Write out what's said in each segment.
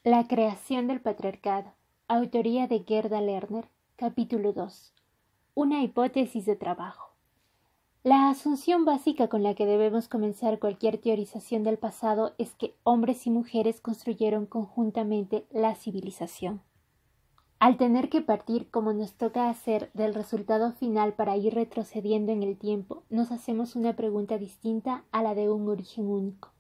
La creación del patriarcado. Autoría de Gerda Lerner. Capítulo 2. Una hipótesis de trabajo. La asunción básica con la que debemos comenzar cualquier teorización del pasado es que hombres y mujeres construyeron conjuntamente la civilización. Al tener que partir, como nos toca hacer, del resultado final para ir retrocediendo en el tiempo, nos hacemos una pregunta distinta a la de un origen único.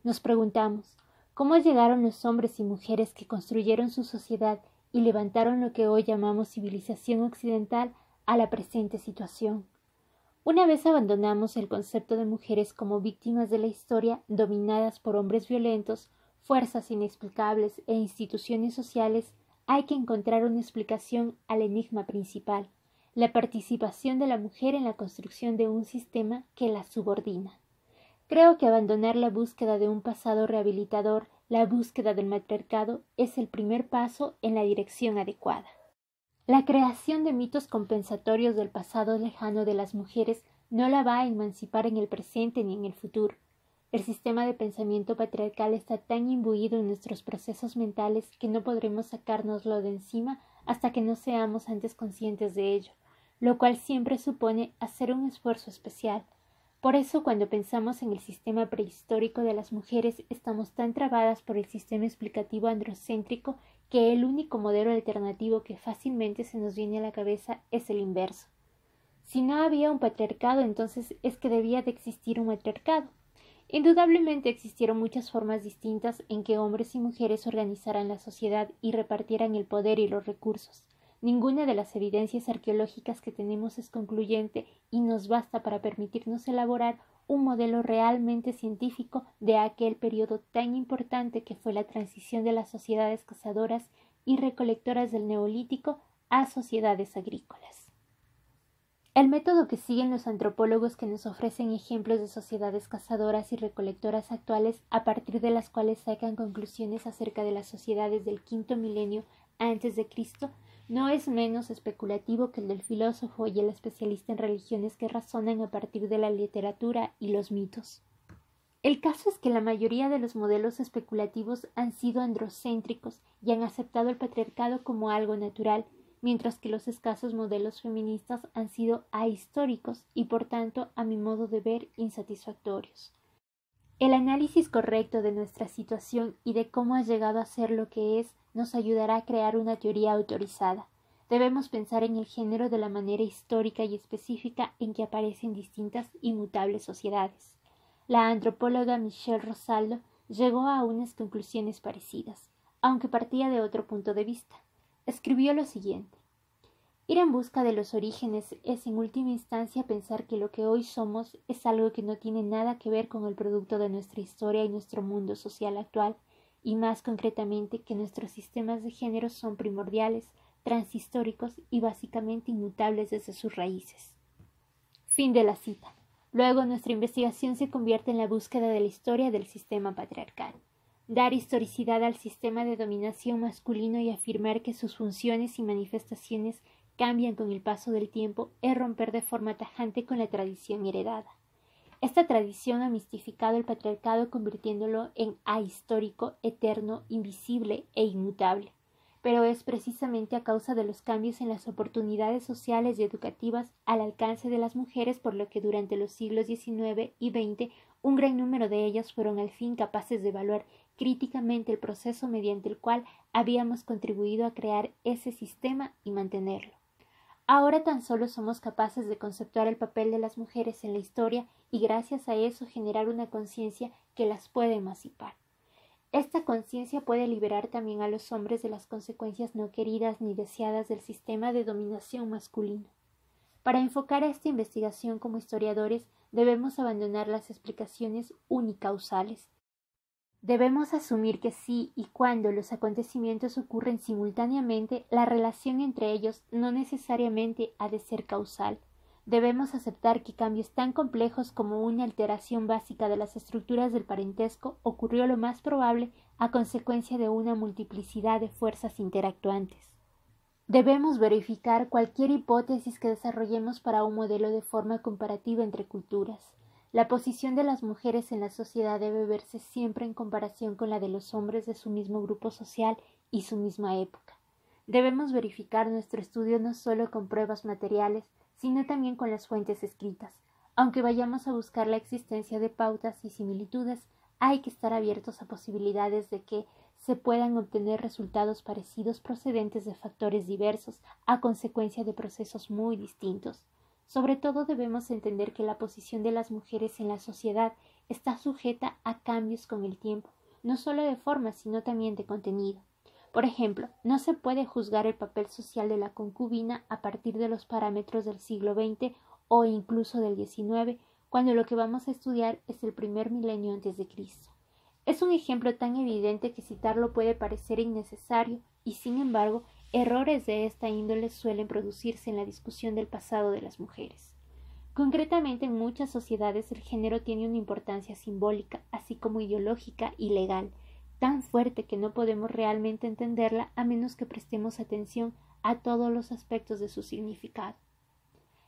Nos preguntamos, ¿cómo llegaron los hombres y mujeres que construyeron su sociedad y levantaron lo que hoy llamamos civilización occidental a la presente situación? Una vez abandonamos el concepto de mujeres como víctimas de la historia, dominadas por hombres violentos, fuerzas inexplicables e instituciones sociales, hay que encontrar una explicación al enigma principal, la participación de la mujer en la construcción de un sistema que la subordina. Creo que abandonar la búsqueda de un pasado rehabilitador, la búsqueda del matriarcado, es el primer paso en la dirección adecuada. La creación de mitos compensatorios del pasado lejano de las mujeres no la va a emancipar en el presente ni en el futuro. El sistema de pensamiento patriarcal está tan imbuido en nuestros procesos mentales que no podremos sacárnoslo de encima hasta que no seamos antes conscientes de ello, lo cual siempre supone hacer un esfuerzo especial. Por eso, cuando pensamos en el sistema prehistórico de las mujeres, estamos tan trabadas por el sistema explicativo androcéntrico que el único modelo alternativo que fácilmente se nos viene a la cabeza es el inverso. Si no había un patriarcado, entonces es que debía de existir un matriarcado. Indudablemente existieron muchas formas distintas en que hombres y mujeres organizaran la sociedad y repartieran el poder y los recursos. Ninguna de las evidencias arqueológicas que tenemos es concluyente y nos basta para permitirnos elaborar un modelo realmente científico de aquel periodo tan importante que fue la transición de las sociedades cazadoras y recolectoras del Neolítico a sociedades agrícolas. El método que siguen los antropólogos que nos ofrecen ejemplos de sociedades cazadoras y recolectoras actuales a partir de las cuales sacan conclusiones acerca de las sociedades del quinto milenio antes de Cristo no es menos especulativo que el del filósofo y el especialista en religiones que razonan a partir de la literatura y los mitos. El caso es que la mayoría de los modelos especulativos han sido androcéntricos y han aceptado el patriarcado como algo natural, mientras que los escasos modelos feministas han sido ahistóricos y, por tanto, a mi modo de ver, insatisfactorios. El análisis correcto de nuestra situación y de cómo ha llegado a ser lo que es nos ayudará a crear una teoría autorizada. Debemos pensar en el género de la manera histórica y específica en que aparecen distintas y mutables sociedades. La antropóloga Michelle Rosaldo llegó a unas conclusiones parecidas, aunque partía de otro punto de vista. Escribió lo siguiente: ir en busca de los orígenes es en última instancia pensar que lo que hoy somos es algo que no tiene nada que ver con el producto de nuestra historia y nuestro mundo social actual, y más concretamente que nuestros sistemas de género son primordiales, transhistóricos y básicamente inmutables desde sus raíces. Fin de la cita. Luego nuestra investigación se convierte en la búsqueda de la historia del sistema patriarcal. Dar historicidad al sistema de dominación masculino y afirmar que sus funciones y manifestaciones cambian con el paso del tiempo es romper de forma tajante con la tradición heredada. Esta tradición ha mistificado el patriarcado convirtiéndolo en ahistórico, eterno, invisible e inmutable. Pero es precisamente a causa de los cambios en las oportunidades sociales y educativas al alcance de las mujeres por lo que durante los siglos XIX y XX un gran número de ellas fueron al fin capaces de evaluar críticamente el proceso mediante el cual habíamos contribuido a crear ese sistema y mantenerlo. Ahora tan solo somos capaces de conceptuar el papel de las mujeres en la historia y gracias a eso generar una conciencia que las puede emancipar. Esta conciencia puede liberar también a los hombres de las consecuencias no queridas ni deseadas del sistema de dominación masculino. Para enfocar esta investigación como historiadores debemos abandonar las explicaciones unicausales. Debemos asumir que si y cuando los acontecimientos ocurren simultáneamente, la relación entre ellos no necesariamente ha de ser causal. Debemos aceptar que cambios tan complejos como una alteración básica de las estructuras del parentesco ocurrió lo más probable a consecuencia de una multiplicidad de fuerzas interactuantes. Debemos verificar cualquier hipótesis que desarrollemos para un modelo de forma comparativa entre culturas. La posición de las mujeres en la sociedad debe verse siempre en comparación con la de los hombres de su mismo grupo social y su misma época. Debemos verificar nuestro estudio no solo con pruebas materiales, sino también con las fuentes escritas. Aunque vayamos a buscar la existencia de pautas y similitudes, hay que estar abiertos a posibilidades de que se puedan obtener resultados parecidos procedentes de factores diversos a consecuencia de procesos muy distintos. Sobre todo debemos entender que la posición de las mujeres en la sociedad está sujeta a cambios con el tiempo, no solo de forma, sino también de contenido. Por ejemplo, no se puede juzgar el papel social de la concubina a partir de los parámetros del siglo XX o incluso del XIX, cuando lo que vamos a estudiar es el primer milenio antes de Cristo. Es un ejemplo tan evidente que citarlo puede parecer innecesario y, sin embargo, errores de esta índole suelen producirse en la discusión del pasado de las mujeres. Concretamente, en muchas sociedades el género tiene una importancia simbólica, así como ideológica y legal, tan fuerte que no podemos realmente entenderla a menos que prestemos atención a todos los aspectos de su significado.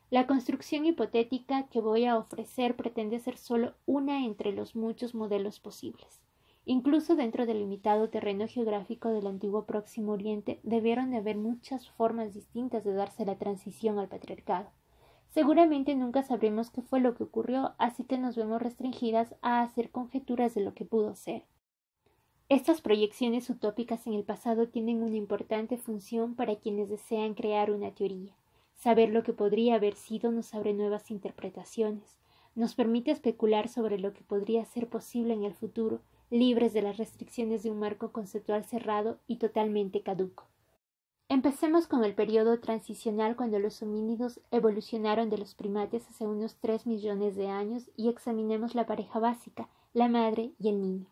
La construcción hipotética que voy a ofrecer pretende ser solo una entre los muchos modelos posibles. Incluso dentro del limitado terreno geográfico del antiguo Próximo Oriente debieron de haber muchas formas distintas de darse la transición al patriarcado. Seguramente nunca sabremos qué fue lo que ocurrió, así que nos vemos restringidas a hacer conjeturas de lo que pudo ser. Estas proyecciones utópicas en el pasado tienen una importante función para quienes desean crear una teoría. Saber lo que podría haber sido nos abre nuevas interpretaciones, nos permite especular sobre lo que podría ser posible en el futuro, libres de las restricciones de un marco conceptual cerrado y totalmente caduco. Empecemos con el periodo transicional cuando los homínidos evolucionaron de los primates hace unos 3 millones de años y examinemos la pareja básica, la madre y el niño.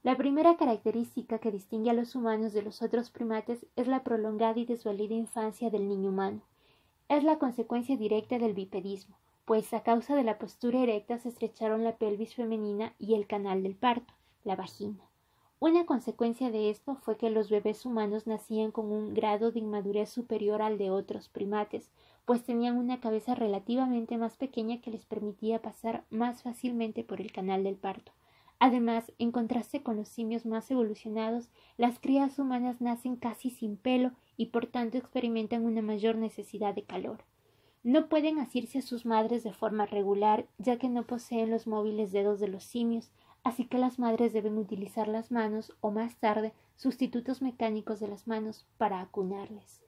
La primera característica que distingue a los humanos de los otros primates es la prolongada y desvalida infancia del niño humano. Es la consecuencia directa del bipedismo, pues a causa de la postura erecta se estrecharon la pelvis femenina y el canal del parto, la vagina. Una consecuencia de esto fue que los bebés humanos nacían con un grado de inmadurez superior al de otros primates, pues tenían una cabeza relativamente más pequeña que les permitía pasar más fácilmente por el canal del parto. Además, en contraste con los simios más evolucionados, las crías humanas nacen casi sin pelo y por tanto experimentan una mayor necesidad de calor. No pueden asirse a sus madres de forma regular, ya que no poseen los móviles dedos de los simios, así que las madres deben utilizar las manos o más tarde sustitutos mecánicos de las manos para acunarles.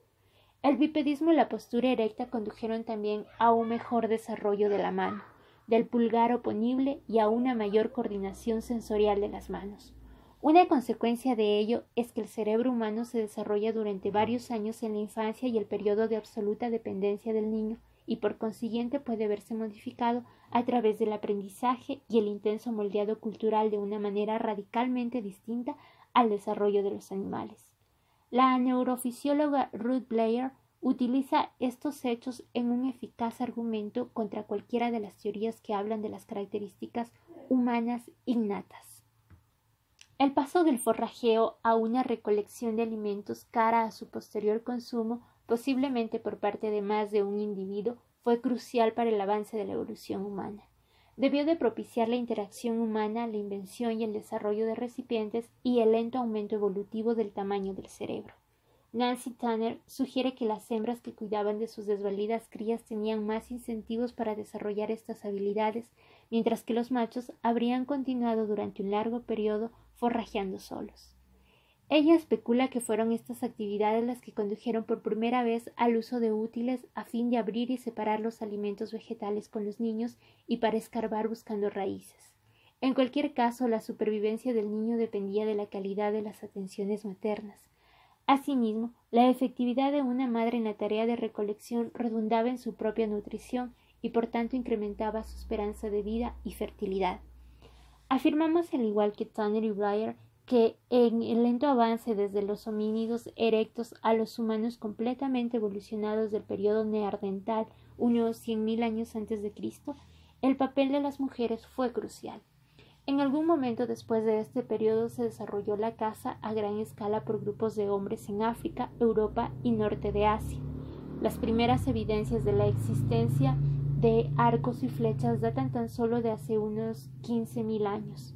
El bipedismo y la postura erecta condujeron también a un mejor desarrollo de la mano, del pulgar oponible y a una mayor coordinación sensorial de las manos. Una consecuencia de ello es que el cerebro humano se desarrolla durante varios años en la infancia y el periodo de absoluta dependencia del niño y por consiguiente puede verse modificado a través del aprendizaje y el intenso moldeado cultural de una manera radicalmente distinta al desarrollo de los animales. La neurofisióloga Ruth Blair utiliza estos hechos en un eficaz argumento contra cualquiera de las teorías que hablan de las características humanas innatas. El paso del forrajeo a una recolección de alimentos cara a su posterior consumo, posiblemente por parte de más de un individuo, fue crucial para el avance de la evolución humana. Debió de propiciar la interacción humana, la invención y el desarrollo de recipientes y el lento aumento evolutivo del tamaño del cerebro. Nancy Tanner sugiere que las hembras que cuidaban de sus desvalidas crías tenían más incentivos para desarrollar estas habilidades, mientras que los machos habrían continuado durante un largo periodo forrajeando solos. Ella especula que fueron estas actividades las que condujeron por primera vez al uso de útiles a fin de abrir y separar los alimentos vegetales con los niños y para escarbar buscando raíces. En cualquier caso, la supervivencia del niño dependía de la calidad de las atenciones maternas. Asimismo, la efectividad de una madre en la tarea de recolección redundaba en su propia nutrición y por tanto incrementaba su esperanza de vida y fertilidad. Afirmamos, al igual que Tanner y Blair, que en el lento avance desde los homínidos erectos a los humanos completamente evolucionados del periodo neandertal, unos 100.000 años antes de Cristo, el papel de las mujeres fue crucial. En algún momento después de este periodo se desarrolló la caza a gran escala por grupos de hombres en África, Europa y norte de Asia. Las primeras evidencias de la existencia de arcos y flechas datan tan solo de hace unos 15.000 años.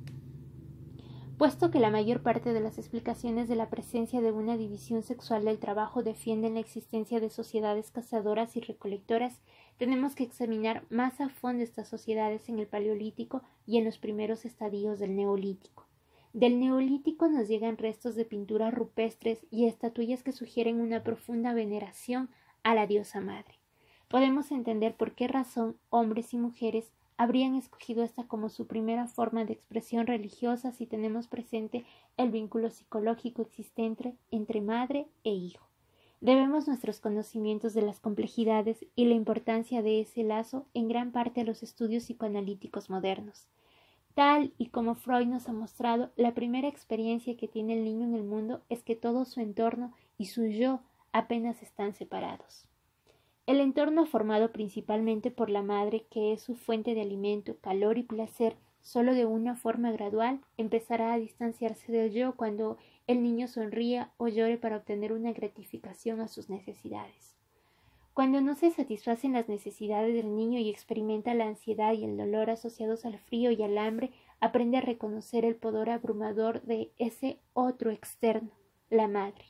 Puesto que la mayor parte de las explicaciones de la presencia de una división sexual del trabajo defienden la existencia de sociedades cazadoras y recolectoras, tenemos que examinar más a fondo estas sociedades en el Paleolítico y en los primeros estadios del Neolítico. Del Neolítico nos llegan restos de pinturas rupestres y estatuillas que sugieren una profunda veneración a la diosa madre. Podemos entender por qué razón hombres y mujeres habrían escogido esta como su primera forma de expresión religiosa si tenemos presente el vínculo psicológico existente entre madre e hijo. Debemos nuestros conocimientos de las complejidades y la importancia de ese lazo en gran parte a los estudios psicoanalíticos modernos. Tal y como Freud nos ha mostrado, la primera experiencia que tiene el niño en el mundo es que todo su entorno y su yo apenas están separados. El entorno formado principalmente por la madre, que es su fuente de alimento, calor y placer, solo de una forma gradual empezará a distanciarse del yo cuando el niño sonría o llore para obtener una gratificación a sus necesidades. Cuando no se satisfacen las necesidades del niño y experimenta la ansiedad y el dolor asociados al frío y al hambre, aprende a reconocer el poder abrumador de ese otro externo, la madre.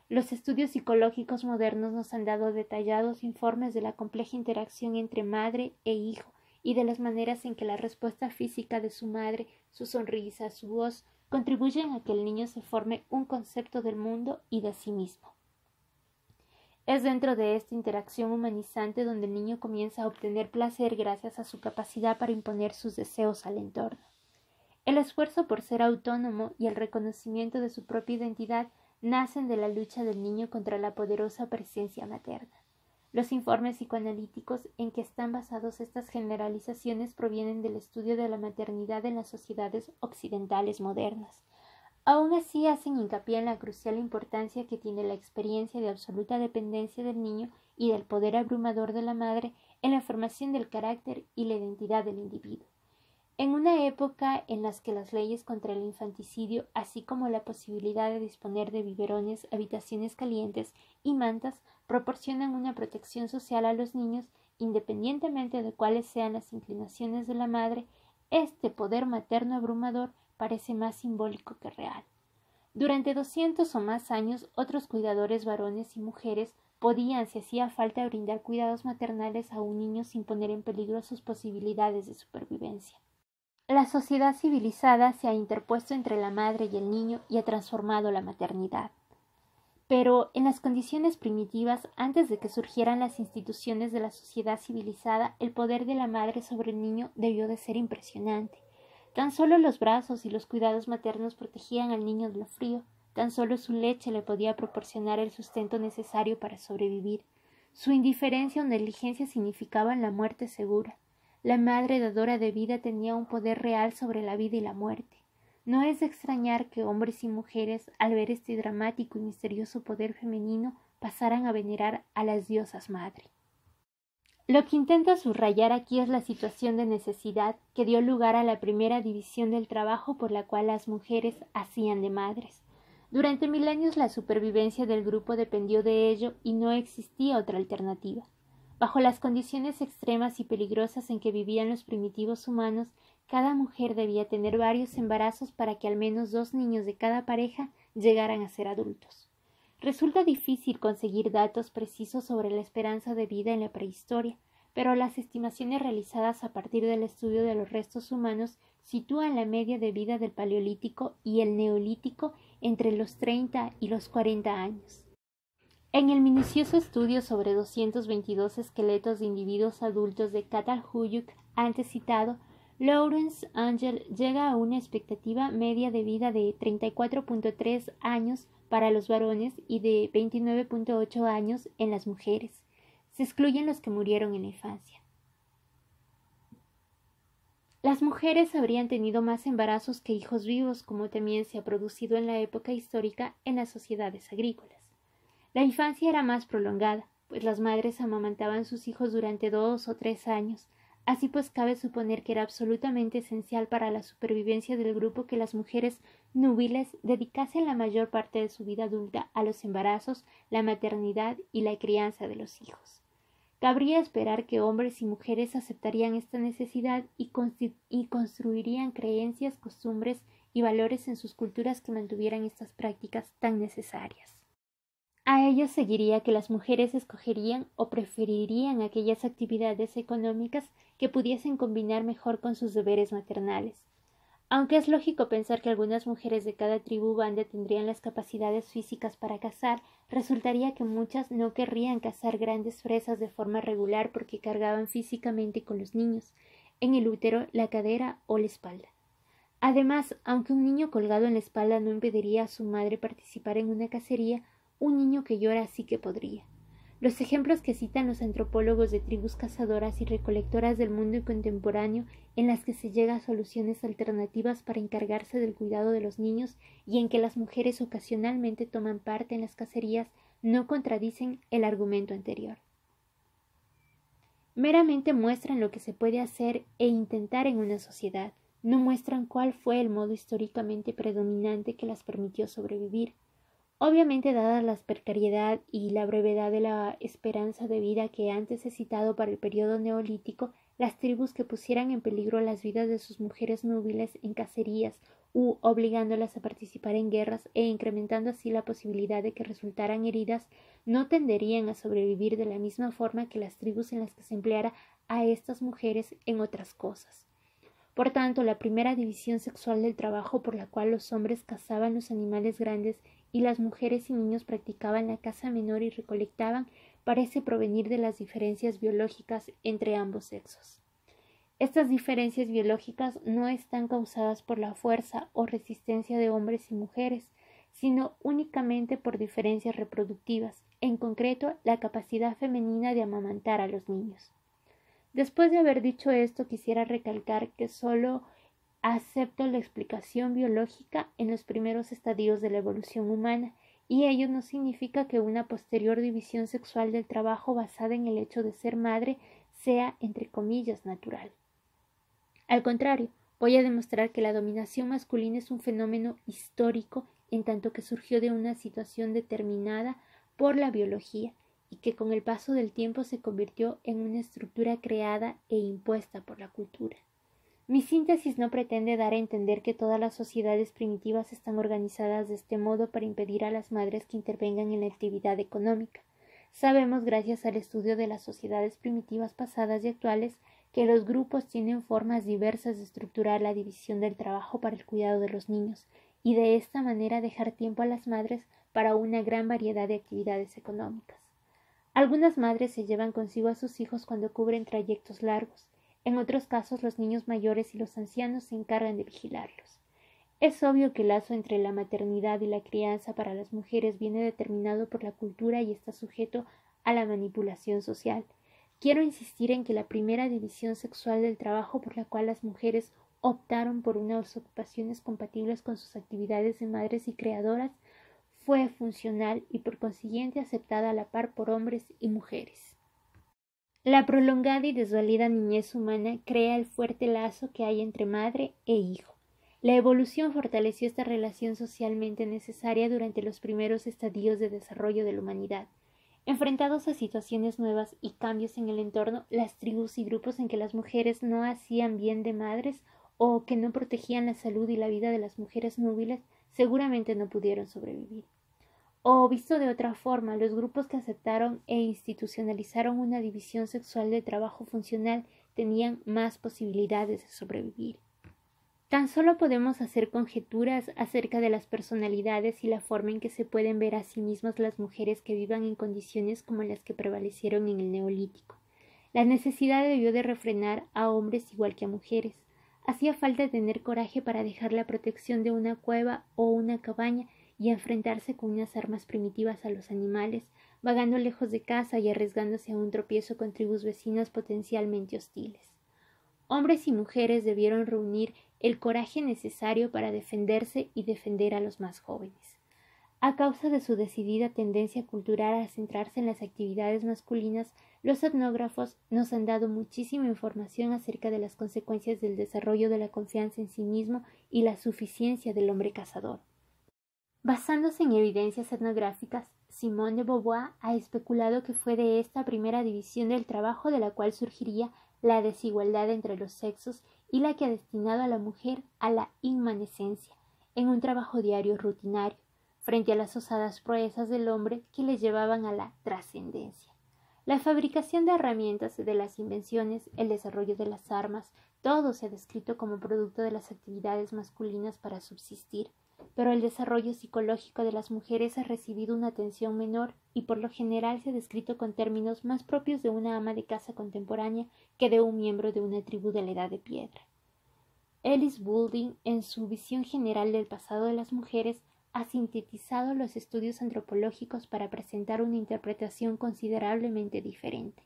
Los estudios psicológicos modernos nos han dado detallados informes de la compleja interacción entre madre e hijo y de las maneras en que la respuesta física de su madre, su sonrisa, su voz, contribuyen a que el niño se forme un concepto del mundo y de sí mismo. Es dentro de esta interacción humanizante donde el niño comienza a obtener placer gracias a su capacidad para imponer sus deseos al entorno. El esfuerzo por ser autónomo y el reconocimiento de su propia identidad nacen de la lucha del niño contra la poderosa presencia materna. Los informes psicoanalíticos en que están basados estas generalizaciones provienen del estudio de la maternidad en las sociedades occidentales modernas. Aún así hacen hincapié en la crucial importancia que tiene la experiencia de absoluta dependencia del niño y del poder abrumador de la madre en la formación del carácter y la identidad del individuo. En una época en la que las leyes contra el infanticidio, así como la posibilidad de disponer de biberones, habitaciones calientes y mantas, proporcionan una protección social a los niños, independientemente de cuáles sean las inclinaciones de la madre, este poder materno abrumador parece más simbólico que real. Durante 200 o más años, otros cuidadores varones y mujeres podían, si hacía falta, brindar cuidados maternales a un niño sin poner en peligro sus posibilidades de supervivencia. La sociedad civilizada se ha interpuesto entre la madre y el niño y ha transformado la maternidad. Pero en las condiciones primitivas, antes de que surgieran las instituciones de la sociedad civilizada, el poder de la madre sobre el niño debió de ser impresionante. Tan solo los brazos y los cuidados maternos protegían al niño de lo frío, tan solo su leche le podía proporcionar el sustento necesario para sobrevivir. Su indiferencia o negligencia significaban la muerte segura. La madre dadora de vida tenía un poder real sobre la vida y la muerte. No es de extrañar que hombres y mujeres, al ver este dramático y misterioso poder femenino, pasaran a venerar a las diosas madre. Lo que intento subrayar aquí es la situación de necesidad que dio lugar a la primera división del trabajo por la cual las mujeres hacían de madres. Durante milenios la supervivencia del grupo dependió de ello y no existía otra alternativa. Bajo las condiciones extremas y peligrosas en que vivían los primitivos humanos, cada mujer debía tener varios embarazos para que al menos 2 niños de cada pareja llegaran a ser adultos. Resulta difícil conseguir datos precisos sobre la esperanza de vida en la prehistoria, pero las estimaciones realizadas a partir del estudio de los restos humanos sitúan la media de vida del Paleolítico y el Neolítico entre los 30 y los 40 años. En el minucioso estudio sobre 222 esqueletos de individuos adultos de Catalhuyuk, antes citado, Lawrence Angel llega a una expectativa media de vida de 34.3 años para los varones y de 29.8 años en las mujeres. Se excluyen los que murieron en la infancia. Las mujeres habrían tenido más embarazos que hijos vivos, como también se ha producido en la época histórica en las sociedades agrícolas. La infancia era más prolongada, pues las madres amamantaban sus hijos durante 2 o 3 años. Así pues, cabe suponer que era absolutamente esencial para la supervivencia del grupo que las mujeres núbiles dedicasen la mayor parte de su vida adulta a los embarazos, la maternidad y la crianza de los hijos. Cabría esperar que hombres y mujeres aceptarían esta necesidad y construirían creencias, costumbres y valores en sus culturas que mantuvieran estas prácticas tan necesarias. A ello seguiría que las mujeres escogerían o preferirían aquellas actividades económicas que pudiesen combinar mejor con sus deberes maternales. Aunque es lógico pensar que algunas mujeres de cada tribu o banda tendrían las capacidades físicas para cazar, resultaría que muchas no querrían cazar grandes presas de forma regular porque cargaban físicamente con los niños, en el útero, la cadera o la espalda. Además, aunque un niño colgado en la espalda no impediría a su madre participar en una cacería, un niño que llora sí que podría. Los ejemplos que citan los antropólogos de tribus cazadoras y recolectoras del mundo contemporáneo en las que se llega a soluciones alternativas para encargarse del cuidado de los niños y en que las mujeres ocasionalmente toman parte en las cacerías no contradicen el argumento anterior. Meramente muestran lo que se puede hacer e intentar en una sociedad, no muestran cuál fue el modo históricamente predominante que las permitió sobrevivir. Obviamente, dadas la precariedad y la brevedad de la esperanza de vida que antes he citado para el periodo neolítico, las tribus que pusieran en peligro las vidas de sus mujeres núbiles en cacerías u obligándolas a participar en guerras e incrementando así la posibilidad de que resultaran heridas, no tenderían a sobrevivir de la misma forma que las tribus en las que se empleara a estas mujeres en otras cosas. Por tanto, la primera división sexual del trabajo por la cual los hombres cazaban los animales grandes y las mujeres y niños practicaban la caza menor y recolectaban parece provenir de las diferencias biológicas entre ambos sexos. Estas diferencias biológicas no están causadas por la fuerza o resistencia de hombres y mujeres, sino únicamente por diferencias reproductivas, en concreto la capacidad femenina de amamantar a los niños. Después de haber dicho esto, quisiera recalcar que solo acepto la explicación biológica en los primeros estadios de la evolución humana, y ello no significa que una posterior división sexual del trabajo basada en el hecho de ser madre sea, entre comillas, natural. Al contrario, voy a demostrar que la dominación masculina es un fenómeno histórico en tanto que surgió de una situación determinada por la biología y que con el paso del tiempo se convirtió en una estructura creada e impuesta por la cultura. Mi síntesis no pretende dar a entender que todas las sociedades primitivas están organizadas de este modo para impedir a las madres que intervengan en la actividad económica. Sabemos, gracias al estudio de las sociedades primitivas pasadas y actuales, que los grupos tienen formas diversas de estructurar la división del trabajo para el cuidado de los niños y de esta manera dejar tiempo a las madres para una gran variedad de actividades económicas. Algunas madres se llevan consigo a sus hijos cuando cubren trayectos largos. En otros casos, los niños mayores y los ancianos se encargan de vigilarlos. Es obvio que el lazo entre la maternidad y la crianza para las mujeres viene determinado por la cultura y está sujeto a la manipulación social. Quiero insistir en que la primera división sexual del trabajo por la cual las mujeres optaron por unas ocupaciones compatibles con sus actividades de madres y creadoras fue funcional y por consiguiente aceptada a la par por hombres y mujeres. La prolongada y desvalida niñez humana crea el fuerte lazo que hay entre madre e hijo. La evolución fortaleció esta relación socialmente necesaria durante los primeros estadios de desarrollo de la humanidad. Enfrentados a situaciones nuevas y cambios en el entorno, las tribus y grupos en que las mujeres no hacían bien de madres o que no protegían la salud y la vida de las mujeres núbiles seguramente no pudieron sobrevivir. O, visto de otra forma, los grupos que aceptaron e institucionalizaron una división sexual de trabajo funcional tenían más posibilidades de sobrevivir. Tan solo podemos hacer conjeturas acerca de las personalidades y la forma en que se pueden ver a sí mismas las mujeres que vivan en condiciones como las que prevalecieron en el Neolítico. La necesidad debió de refrenar a hombres igual que a mujeres. Hacía falta tener coraje para dejar la protección de una cueva o una cabaña y enfrentarse con unas armas primitivas a los animales, vagando lejos de casa y arriesgándose a un tropiezo con tribus vecinas potencialmente hostiles. Hombres y mujeres debieron reunir el coraje necesario para defenderse y defender a los más jóvenes. A causa de su decidida tendencia cultural a centrarse en las actividades masculinas, los etnógrafos nos han dado muchísima información acerca de las consecuencias del desarrollo de la confianza en sí mismo y la suficiencia del hombre cazador. Basándose en evidencias etnográficas, Simone de Beauvoir ha especulado que fue de esta primera división del trabajo de la cual surgiría la desigualdad entre los sexos y la que ha destinado a la mujer a la inmanescencia, en un trabajo diario rutinario, frente a las osadas proezas del hombre que le llevaban a la trascendencia. La fabricación de herramientas, de las invenciones, el desarrollo de las armas, todo se ha descrito como producto de las actividades masculinas para subsistir, pero el desarrollo psicológico de las mujeres ha recibido una atención menor y por lo general se ha descrito con términos más propios de una ama de casa contemporánea que de un miembro de una tribu de la Edad de Piedra. Ellis Boulding, en su visión general del pasado de las mujeres, ha sintetizado los estudios antropológicos para presentar una interpretación considerablemente diferente.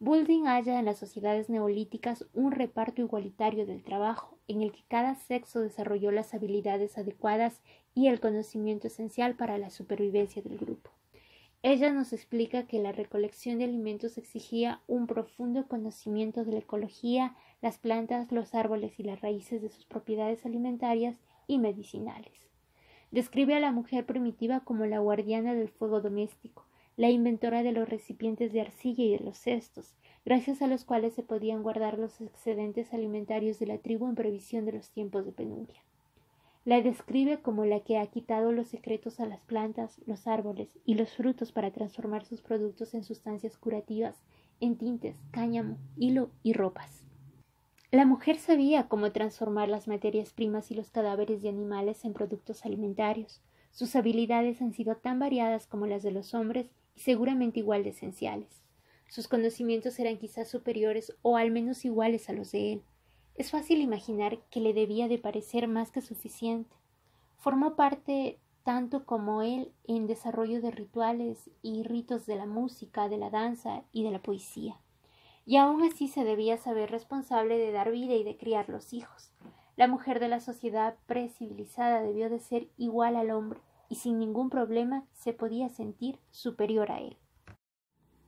Boulding halla en las sociedades neolíticas un reparto igualitario del trabajo, en el que cada sexo desarrolló las habilidades adecuadas y el conocimiento esencial para la supervivencia del grupo. Ella nos explica que la recolección de alimentos exigía un profundo conocimiento de la ecología, las plantas, los árboles y las raíces de sus propiedades alimentarias y medicinales. Describe a la mujer primitiva como la guardiana del fuego doméstico, la inventora de los recipientes de arcilla y de los cestos, gracias a los cuales se podían guardar los excedentes alimentarios de la tribu en previsión de los tiempos de penuria. La describe como la que ha quitado los secretos a las plantas, los árboles y los frutos para transformar sus productos en sustancias curativas, en tintes, cáñamo, hilo y ropas. La mujer sabía cómo transformar las materias primas y los cadáveres de animales en productos alimentarios. Sus habilidades han sido tan variadas como las de los hombres y seguramente igual de esenciales. Sus conocimientos eran quizás superiores o al menos iguales a los de él. Es fácil imaginar que le debía de parecer más que suficiente. Formó parte tanto como él en desarrollo de rituales y ritos de la música, de la danza y de la poesía. Y aún así se debía saber responsable de dar vida y de criar los hijos. La mujer de la sociedad precivilizada debió de ser igual al hombre y sin ningún problema se podía sentir superior a él.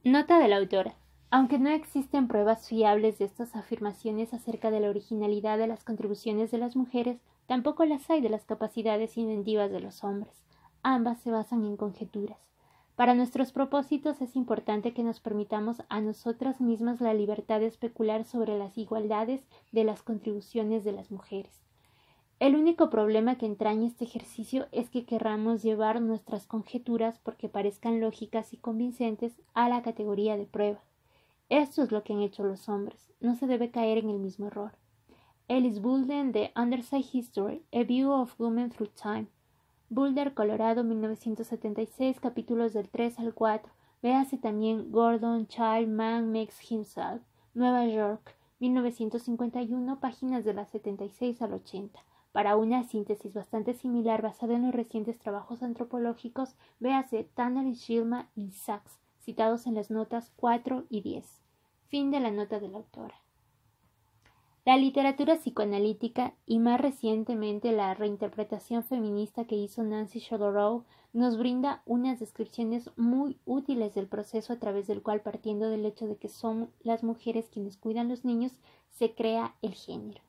Nota de la autora. Aunque no existen pruebas fiables de estas afirmaciones acerca de la originalidad de las contribuciones de las mujeres, tampoco las hay de las capacidades inventivas de los hombres. Ambas se basan en conjeturas. Para nuestros propósitos es importante que nos permitamos a nosotras mismas la libertad de especular sobre las igualdades de las contribuciones de las mujeres. El único problema que entraña este ejercicio es que querramos llevar nuestras conjeturas, porque parezcan lógicas y convincentes, a la categoría de prueba. Esto es lo que han hecho los hombres. No se debe caer en el mismo error. Ellis Boulding, The Underside History, A View of Women Through Time. Boulder, Colorado, 1976, capítulos del 3 al 4. Véase también Gordon, Child, Man Makes Himself. Nueva York, 1951, páginas de las 76 al 80. Para una síntesis bastante similar basada en los recientes trabajos antropológicos, véase Tanner y Shilma y Sachs, citados en las notas 4 y 10. Fin de la nota de la autora. La literatura psicoanalítica y más recientemente la reinterpretación feminista que hizo Nancy Chodorow nos brinda unas descripciones muy útiles del proceso a través del cual, partiendo del hecho de que son las mujeres quienes cuidan los niños, se crea el género.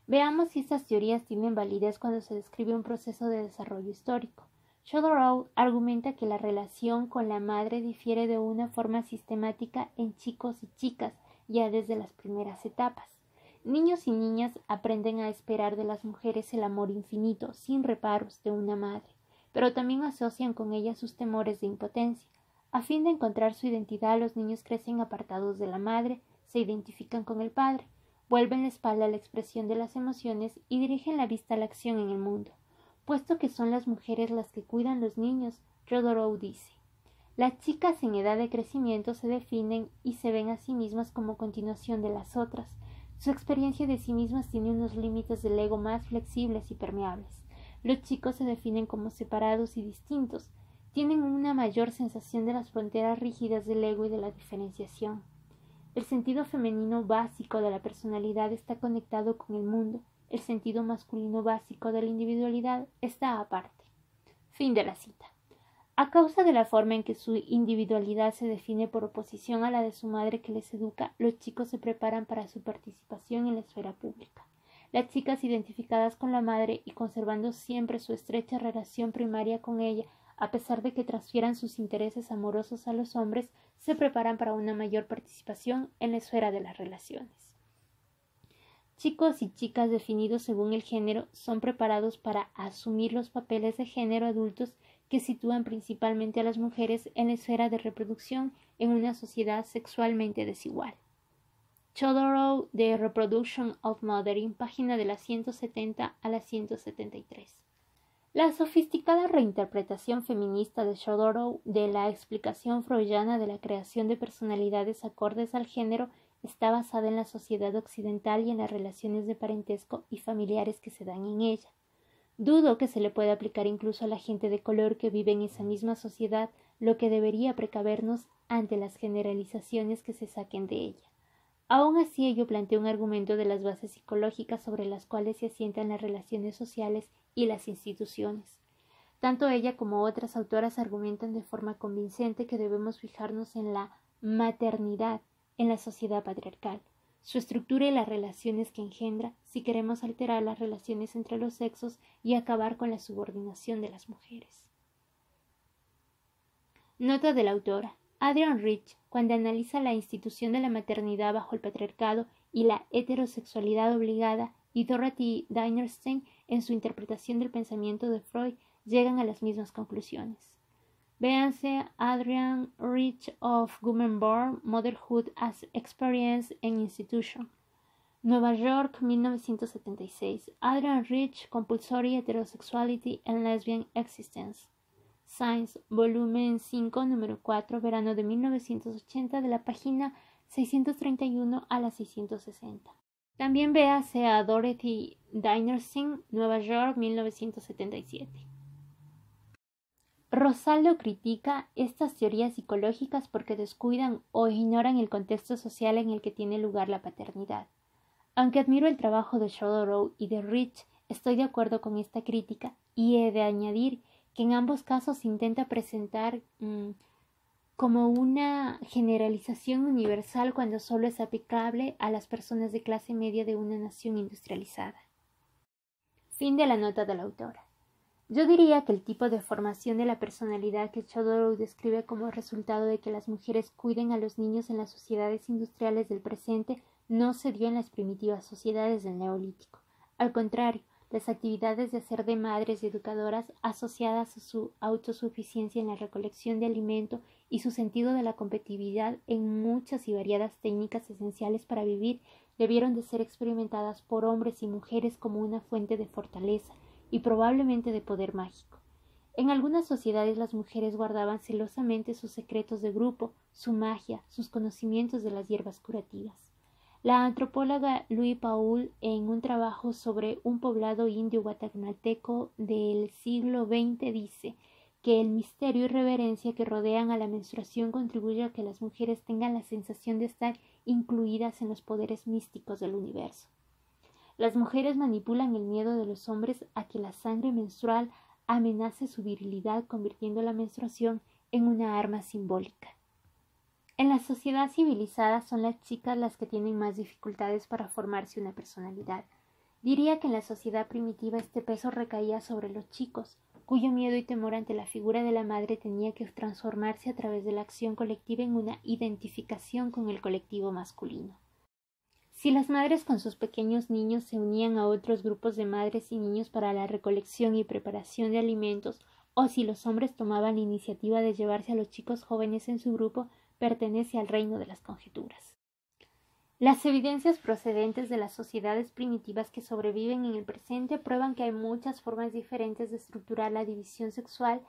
Veamos si estas teorías tienen validez cuando se describe un proceso de desarrollo histórico. Chodorow argumenta que la relación con la madre difiere de una forma sistemática en chicos y chicas ya desde las primeras etapas. Niños y niñas aprenden a esperar de las mujeres el amor infinito, sin reparos, de una madre, pero también asocian con ella sus temores de impotencia. A fin de encontrar su identidad, los niños crecen apartados de la madre, se identifican con el padre, vuelven la espalda a la expresión de las emociones y dirigen la vista a la acción en el mundo. Puesto que son las mujeres las que cuidan los niños, Chodorow dice: las chicas en edad de crecimiento se definen y se ven a sí mismas como continuación de las otras. Su experiencia de sí mismas tiene unos límites del ego más flexibles y permeables. Los chicos se definen como separados y distintos. Tienen una mayor sensación de las fronteras rígidas del ego y de la diferenciación. El sentido femenino básico de la personalidad está conectado con el mundo. El sentido masculino básico de la individualidad está aparte. Fin de la cita. A causa de la forma en que su individualidad se define por oposición a la de su madre que les educa, los chicos se preparan para su participación en la esfera pública. Las chicas, identificadas con la madre y conservando siempre su estrecha relación primaria con ella, a pesar de que transfieran sus intereses amorosos a los hombres, se preparan para una mayor participación en la esfera de las relaciones. Chicos y chicas definidos según el género son preparados para asumir los papeles de género adultos que sitúan principalmente a las mujeres en la esfera de reproducción en una sociedad sexualmente desigual. Chodorow, The Reproduction of Mothering, página de la 170 a la 173. La sofisticada reinterpretación feminista de Chodorow de la explicación freudiana de la creación de personalidades acordes al género está basada en la sociedad occidental y en las relaciones de parentesco y familiares que se dan en ella. Dudo que se le pueda aplicar incluso a la gente de color que vive en esa misma sociedad, lo que debería precavernos ante las generalizaciones que se saquen de ella. Aún así, ello plantea un argumento de las bases psicológicas sobre las cuales se asientan las relaciones sociales y las instituciones. Tanto ella como otras autoras argumentan de forma convincente que debemos fijarnos en la maternidad en la sociedad patriarcal, su estructura y las relaciones que engendra si queremos alterar las relaciones entre los sexos y acabar con la subordinación de las mujeres. Nota de la autora. Adrienne Rich, cuando analiza la institución de la maternidad bajo el patriarcado y la heterosexualidad obligada, y Dorothy Dinerstein, en su interpretación del pensamiento de Freud, llegan a las mismas conclusiones. Véanse Adrienne Rich of Women Born, Motherhood as Experience and Institution. Nueva York, 1976. Adrienne Rich, Compulsory Heterosexuality and Lesbian Existence. Science, volumen 5, número 4, verano de 1980, de la página 631 a la 660. También véase a Dorothy Dinerstein, Nueva York, 1977. Rosaldo critica estas teorías psicológicas porque descuidan o ignoran el contexto social en el que tiene lugar la paternidad. Aunque admiro el trabajo de Chodorow y de Rich, estoy de acuerdo con esta crítica y he de añadir que en ambos casos se intenta presentar como una generalización universal cuando solo es aplicable a las personas de clase media de una nación industrializada. Fin de la nota de la autora. Yo diría que el tipo de formación de la personalidad que Chodorow describe como resultado de que las mujeres cuiden a los niños en las sociedades industriales del presente no se dio en las primitivas sociedades del Neolítico. Al contrario, las actividades de hacer de madres y educadoras asociadas a su autosuficiencia en la recolección de alimento y su sentido de la competitividad en muchas y variadas técnicas esenciales para vivir debieron de ser experimentadas por hombres y mujeres como una fuente de fortaleza y probablemente de poder mágico. En algunas sociedades las mujeres guardaban celosamente sus secretos de grupo, su magia, sus conocimientos de las hierbas curativas. La antropóloga Louise Paul, en un trabajo sobre un poblado indio guatemalteco del siglo XX, dice que el misterio y reverencia que rodean a la menstruación contribuye a que las mujeres tengan la sensación de estar incluidas en los poderes místicos del universo. Las mujeres manipulan el miedo de los hombres a que la sangre menstrual amenace su virilidad, convirtiendo la menstruación en una arma simbólica. En la sociedad civilizada son las chicas las que tienen más dificultades para formarse una personalidad. Diría que en la sociedad primitiva este peso recaía sobre los chicos, cuyo miedo y temor ante la figura de la madre tenía que transformarse a través de la acción colectiva en una identificación con el colectivo masculino. Si las madres con sus pequeños niños se unían a otros grupos de madres y niños para la recolección y preparación de alimentos, o si los hombres tomaban la iniciativa de llevarse a los chicos jóvenes en su grupo, pertenece al reino de las conjeturas. Las evidencias procedentes de las sociedades primitivas que sobreviven en el presente prueban que hay muchas formas diferentes de estructurar la división sexual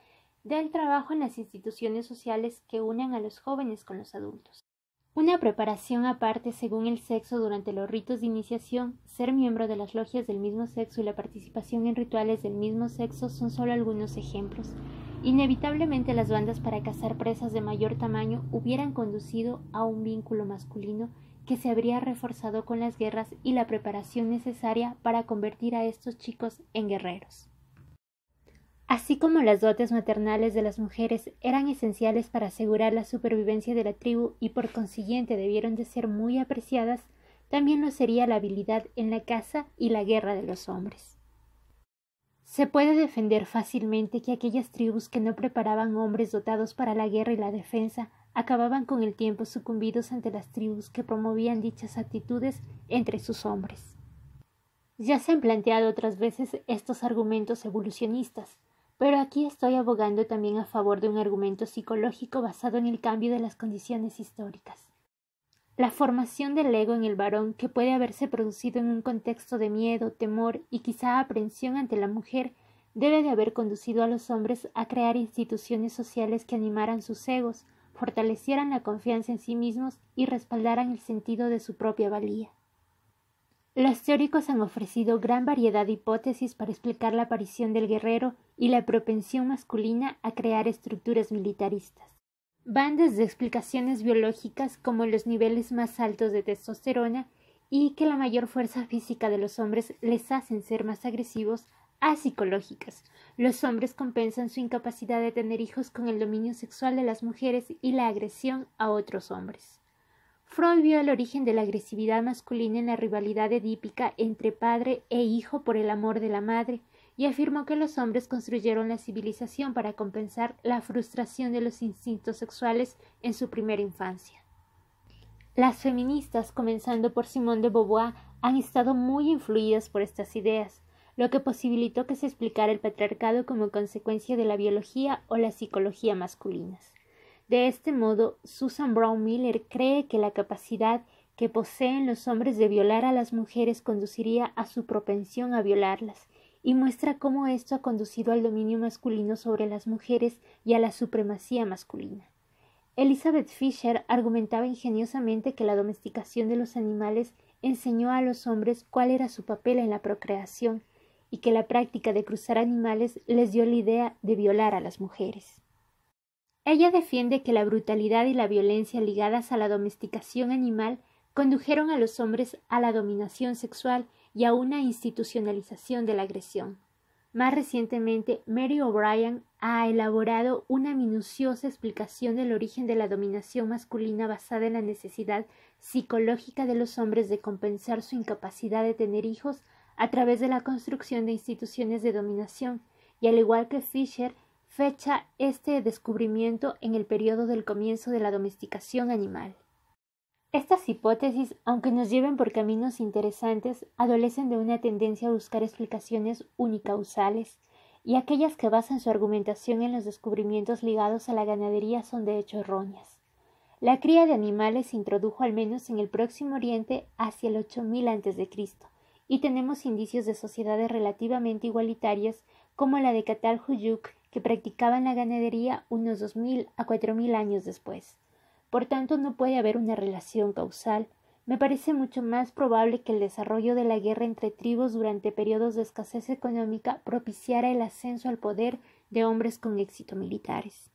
del trabajo en las instituciones sociales que unen a los jóvenes con los adultos. Una preparación aparte según el sexo durante los ritos de iniciación, ser miembro de las logias del mismo sexo y la participación en rituales del mismo sexo son solo algunos ejemplos. Inevitablemente las bandas para cazar presas de mayor tamaño hubieran conducido a un vínculo masculino que se habría reforzado con las guerras y la preparación necesaria para convertir a estos chicos en guerreros. Así como las dotes maternales de las mujeres eran esenciales para asegurar la supervivencia de la tribu y por consiguiente debieron de ser muy apreciadas, también lo sería la habilidad en la caza y la guerra de los hombres. Se puede defender fácilmente que aquellas tribus que no preparaban hombres dotados para la guerra y la defensa acababan con el tiempo sucumbidos ante las tribus que promovían dichas actitudes entre sus hombres. Ya se han planteado otras veces estos argumentos evolucionistas, pero aquí estoy abogando también a favor de un argumento psicológico basado en el cambio de las condiciones históricas. La formación del ego en el varón, que puede haberse producido en un contexto de miedo, temor y quizá aprensión ante la mujer, debe de haber conducido a los hombres a crear instituciones sociales que animaran sus egos, fortalecieran la confianza en sí mismos y respaldaran el sentido de su propia valía. Los teóricos han ofrecido gran variedad de hipótesis para explicar la aparición del guerrero y la propensión masculina a crear estructuras militaristas. Van desde explicaciones biológicas como los niveles más altos de testosterona y que la mayor fuerza física de los hombres les hacen ser más agresivos, a psicológicas. Los hombres compensan su incapacidad de tener hijos con el dominio sexual de las mujeres y la agresión a otros hombres. Freud vio el origen de la agresividad masculina en la rivalidad edípica entre padre e hijo por el amor de la madre, y afirmó que los hombres construyeron la civilización para compensar la frustración de los instintos sexuales en su primera infancia. Las feministas, comenzando por Simone de Beauvoir, han estado muy influidas por estas ideas, lo que posibilitó que se explicara el patriarcado como consecuencia de la biología o la psicología masculinas. De este modo, Susan Brown Miller cree que la capacidad que poseen los hombres de violar a las mujeres conduciría a su propensión a violarlas, y muestra cómo esto ha conducido al dominio masculino sobre las mujeres y a la supremacía masculina. Elizabeth Fisher argumentaba ingeniosamente que la domesticación de los animales enseñó a los hombres cuál era su papel en la procreación y que la práctica de cruzar animales les dio la idea de violar a las mujeres. Ella defiende que la brutalidad y la violencia ligadas a la domesticación animal condujeron a los hombres a la dominación sexual y a una institucionalización de la agresión. Más recientemente, Mary O'Brien ha elaborado una minuciosa explicación del origen de la dominación masculina basada en la necesidad psicológica de los hombres de compensar su incapacidad de tener hijos a través de la construcción de instituciones de dominación, y al igual que Fisher, fecha este descubrimiento en el periodo del comienzo de la domesticación animal. Estas hipótesis, aunque nos lleven por caminos interesantes, adolecen de una tendencia a buscar explicaciones unicausales, y aquellas que basan su argumentación en los descubrimientos ligados a la ganadería son de hecho erróneas. La cría de animales se introdujo al menos en el Próximo Oriente hacia el 8000 a.C., y tenemos indicios de sociedades relativamente igualitarias como la de Catalhuyuk, que practicaban la ganadería unos 2000 a 4000 años después. Por tanto, no puede haber una relación causal. Me parece mucho más probable que el desarrollo de la guerra entre tribus durante periodos de escasez económica propiciara el ascenso al poder de hombres con éxito militares.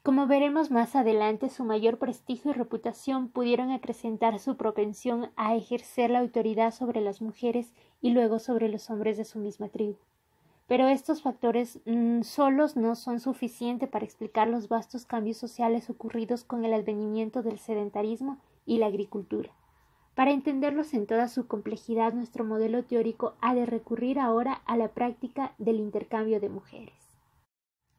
Como veremos más adelante, su mayor prestigio y reputación pudieron acrecentar su propensión a ejercer la autoridad sobre las mujeres y luego sobre los hombres de su misma tribu. Pero estos factores solos no son suficientes para explicar los vastos cambios sociales ocurridos con el advenimiento del sedentarismo y la agricultura. Para entenderlos en toda su complejidad, nuestro modelo teórico ha de recurrir ahora a la práctica del intercambio de mujeres.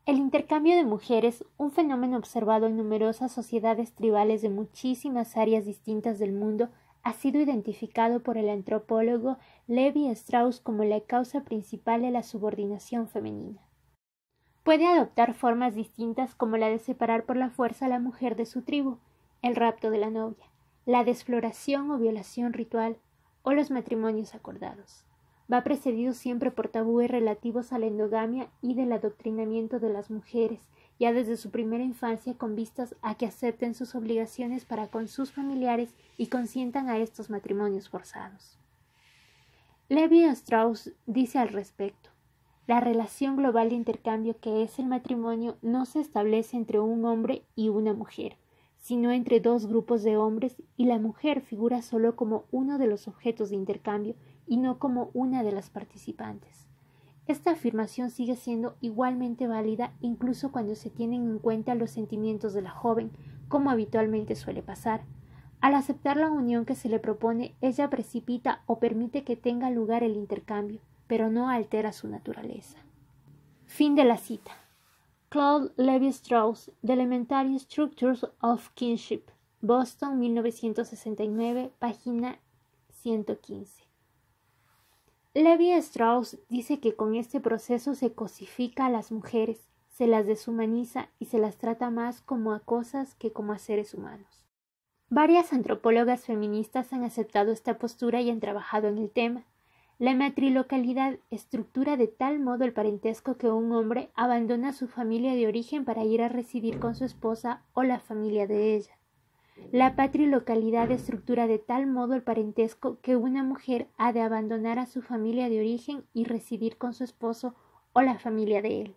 El intercambio de mujeres, un fenómeno observado en numerosas sociedades tribales de muchísimas áreas distintas del mundo, ha sido identificado por el antropólogo Levi Strauss como la causa principal de la subordinación femenina. Puede adoptar formas distintas como la de separar por la fuerza a la mujer de su tribu, el rapto de la novia, la desfloración o violación ritual, o los matrimonios acordados. Va precedido siempre por tabúes relativos a la endogamia y del adoctrinamiento de las mujeres, ya desde su primera infancia, con vistas a que acepten sus obligaciones para con sus familiares y consientan a estos matrimonios forzados. Levi Strauss dice al respecto: la relación global de intercambio que es el matrimonio no se establece entre un hombre y una mujer, sino entre dos grupos de hombres, y la mujer figura solo como uno de los objetos de intercambio y no como una de las participantes. Esta afirmación sigue siendo igualmente válida incluso cuando se tienen en cuenta los sentimientos de la joven, como habitualmente suele pasar. Al aceptar la unión que se le propone, ella precipita o permite que tenga lugar el intercambio, pero no altera su naturaleza. Fin de la cita. Claude Lévi-Strauss, The Elementary Structures of Kinship, Boston, 1969, página 115. Lévi-Strauss dice que con este proceso se cosifica a las mujeres, se las deshumaniza y se las trata más como a cosas que como a seres humanos. Varias antropólogas feministas han aceptado esta postura y han trabajado en el tema. La matrilocalidad estructura de tal modo el parentesco que un hombre abandona su familia de origen para ir a residir con su esposa o la familia de ella. La patrilocalidad estructura de tal modo el parentesco que una mujer ha de abandonar a su familia de origen y residir con su esposo o la familia de él.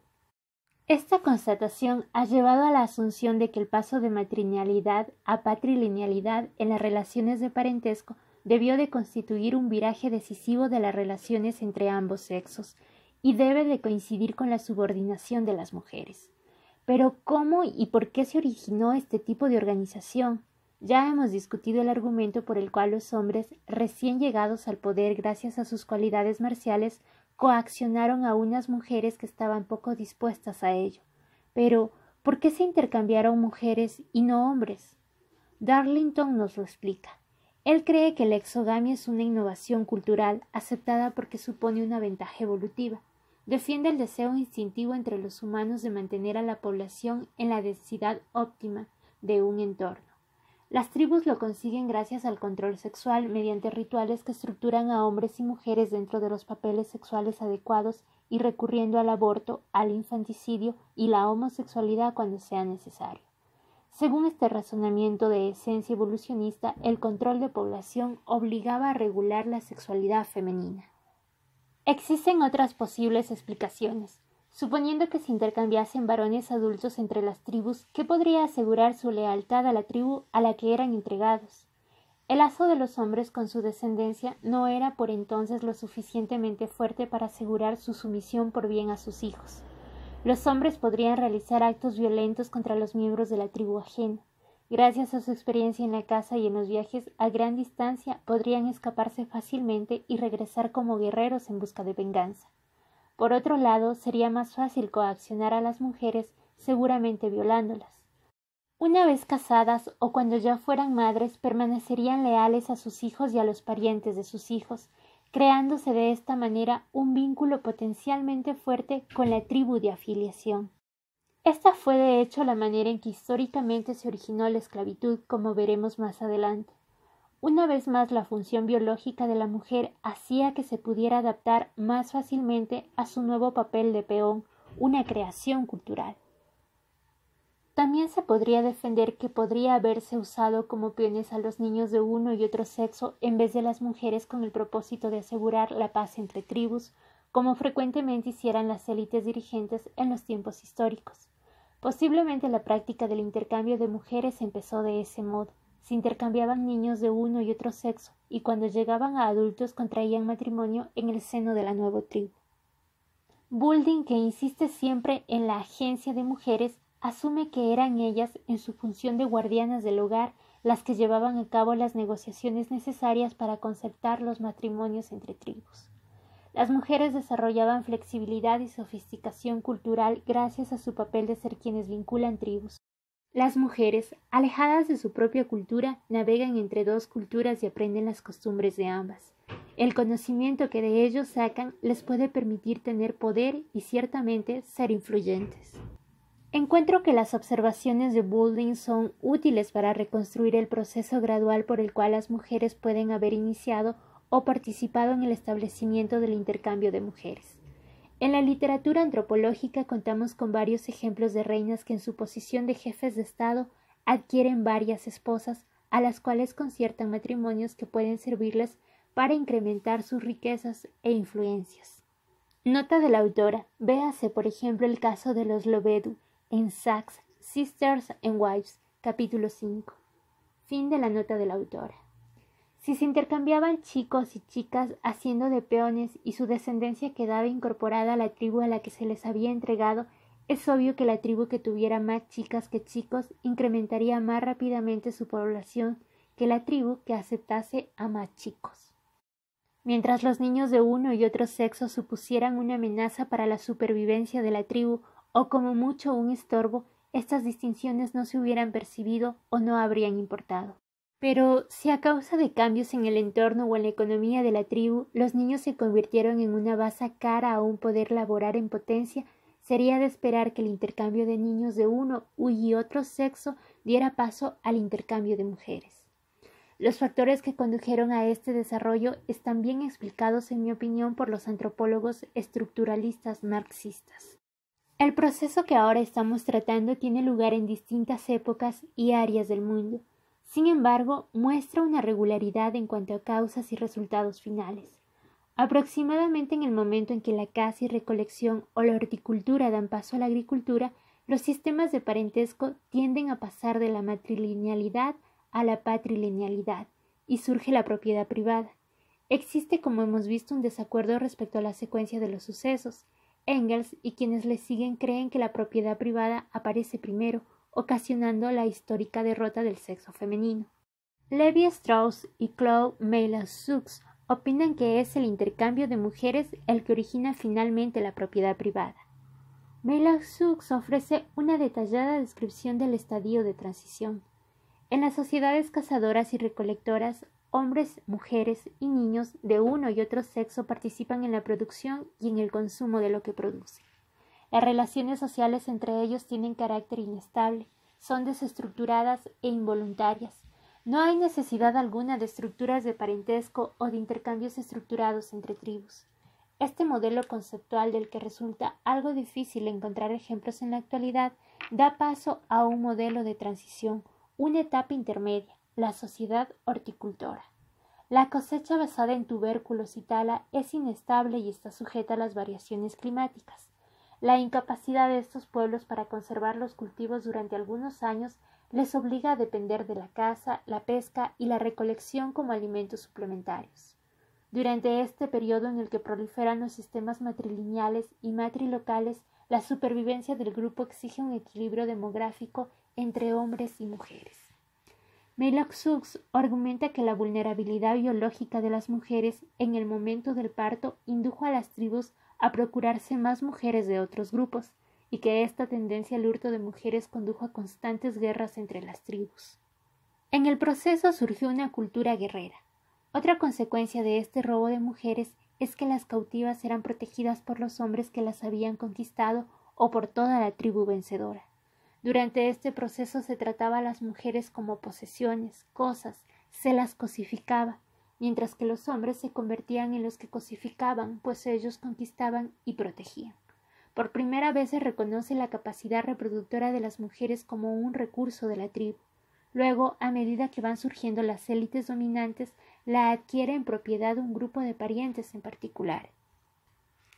Esta constatación ha llevado a la asunción de que el paso de matrilinealidad a patrilinealidad en las relaciones de parentesco debió de constituir un viraje decisivo de las relaciones entre ambos sexos y debe de coincidir con la subordinación de las mujeres. Pero ¿cómo y por qué se originó este tipo de organización? Ya hemos discutido el argumento por el cual los hombres, recién llegados al poder gracias a sus cualidades marciales, coaccionaron a unas mujeres que estaban poco dispuestas a ello. Pero, ¿por qué se intercambiaron mujeres y no hombres? Darlington nos lo explica. Él cree que la exogamia es una innovación cultural aceptada porque supone una ventaja evolutiva. Defiende el deseo instintivo entre los humanos de mantener a la población en la densidad óptima de un entorno. Las tribus lo consiguen gracias al control sexual mediante rituales que estructuran a hombres y mujeres dentro de los papeles sexuales adecuados y recurriendo al aborto, al infanticidio y la homosexualidad cuando sea necesario. Según este razonamiento de esencia evolucionista, el control de población obligaba a regular la sexualidad femenina. Existen otras posibles explicaciones. Suponiendo que se intercambiasen varones adultos entre las tribus, ¿qué podría asegurar su lealtad a la tribu a la que eran entregados? El lazo de los hombres con su descendencia no era por entonces lo suficientemente fuerte para asegurar su sumisión por bien a sus hijos. Los hombres podrían realizar actos violentos contra los miembros de la tribu ajena. Gracias a su experiencia en la caza y en los viajes a gran distancia, podrían escaparse fácilmente y regresar como guerreros en busca de venganza. Por otro lado, sería más fácil coaccionar a las mujeres, seguramente violándolas. Una vez casadas o cuando ya fueran madres, permanecerían leales a sus hijos y a los parientes de sus hijos, creándose de esta manera un vínculo potencialmente fuerte con la tribu de afiliación. Esta fue de hecho la manera en que históricamente se originó la esclavitud, como veremos más adelante. Una vez más, la función biológica de la mujer hacía que se pudiera adaptar más fácilmente a su nuevo papel de peón, una creación cultural. También se podría defender que podría haberse usado como peones a los niños de uno y otro sexo en vez de las mujeres con el propósito de asegurar la paz entre tribus, como frecuentemente hicieran las élites dirigentes en los tiempos históricos. Posiblemente la práctica del intercambio de mujeres empezó de ese modo. Se intercambiaban niños de uno y otro sexo, y cuando llegaban a adultos contraían matrimonio en el seno de la nueva tribu. Boulding, que insiste siempre en la agencia de mujeres, asume que eran ellas, en su función de guardianas del hogar, las que llevaban a cabo las negociaciones necesarias para concertar los matrimonios entre tribus. Las mujeres desarrollaban flexibilidad y sofisticación cultural gracias a su papel de ser quienes vinculan tribus. Las mujeres, alejadas de su propia cultura, navegan entre dos culturas y aprenden las costumbres de ambas. El conocimiento que de ellos sacan les puede permitir tener poder y ciertamente ser influyentes. Encuentro que las observaciones de Boulding son útiles para reconstruir el proceso gradual por el cual las mujeres pueden haber iniciado o participado en el establecimiento del intercambio de mujeres. En la literatura antropológica contamos con varios ejemplos de reinas que en su posición de jefes de Estado adquieren varias esposas, a las cuales conciertan matrimonios que pueden servirles para incrementar sus riquezas e influencias. Nota de la autora. Véase, por ejemplo, el caso de los Lovedu en Sachs, Sisters and Wives, capítulo 5. Fin de la nota de la autora. Si se intercambiaban chicos y chicas haciendo de peones y su descendencia quedaba incorporada a la tribu a la que se les había entregado, es obvio que la tribu que tuviera más chicas que chicos incrementaría más rápidamente su población que la tribu que aceptase a más chicos. Mientras los niños de uno y otro sexo supusieran una amenaza para la supervivencia de la tribu o como mucho un estorbo, estas distinciones no se hubieran percibido o no habrían importado. Pero si a causa de cambios en el entorno o en la economía de la tribu, los niños se convirtieron en una base cara a un poder laborar en potencia, sería de esperar que el intercambio de niños de uno y otro sexo diera paso al intercambio de mujeres. Los factores que condujeron a este desarrollo están bien explicados, en mi opinión, por los antropólogos estructuralistas marxistas. El proceso que ahora estamos tratando tiene lugar en distintas épocas y áreas del mundo. Sin embargo, muestra una regularidad en cuanto a causas y resultados finales. Aproximadamente en el momento en que la caza y recolección o la horticultura dan paso a la agricultura, los sistemas de parentesco tienden a pasar de la matrilinealidad a la patrilinealidad y surge la propiedad privada. Existe, como hemos visto, un desacuerdo respecto a la secuencia de los sucesos. Engels y quienes le siguen creen que la propiedad privada aparece primero, ocasionando la histórica derrota del sexo femenino. Levi-Strauss y Claude Meillas-Sux opinan que es el intercambio de mujeres el que origina finalmente la propiedad privada. Meillas-Sux ofrece una detallada descripción del estadio de transición. En las sociedades cazadoras y recolectoras, hombres, mujeres y niños de uno y otro sexo participan en la producción y en el consumo de lo que producen. Las relaciones sociales entre ellos tienen carácter inestable, son desestructuradas e involuntarias. No hay necesidad alguna de estructuras de parentesco o de intercambios estructurados entre tribus. Este modelo conceptual, del que resulta algo difícil encontrar ejemplos en la actualidad, da paso a un modelo de transición, una etapa intermedia, la sociedad horticultora. La cosecha basada en tubérculos y tala es inestable y está sujeta a las variaciones climáticas. La incapacidad de estos pueblos para conservar los cultivos durante algunos años les obliga a depender de la caza, la pesca y la recolección como alimentos suplementarios. Durante este periodo en el que proliferan los sistemas matrilineales y matrilocales, la supervivencia del grupo exige un equilibrio demográfico entre hombres y mujeres. Meillas-Sux argumenta que la vulnerabilidad biológica de las mujeres en el momento del parto indujo a las tribus a procurarse más mujeres de otros grupos, y que esta tendencia al hurto de mujeres condujo a constantes guerras entre las tribus. En el proceso surgió una cultura guerrera. Otra consecuencia de este robo de mujeres es que las cautivas eran protegidas por los hombres que las habían conquistado o por toda la tribu vencedora. Durante este proceso se trataba a las mujeres como posesiones, cosas, se las cosificaba, mientras que los hombres se convertían en los que cosificaban, pues ellos conquistaban y protegían. Por primera vez se reconoce la capacidad reproductora de las mujeres como un recurso de la tribu. Luego, a medida que van surgiendo las élites dominantes, la adquiere en propiedad un grupo de parientes en particular.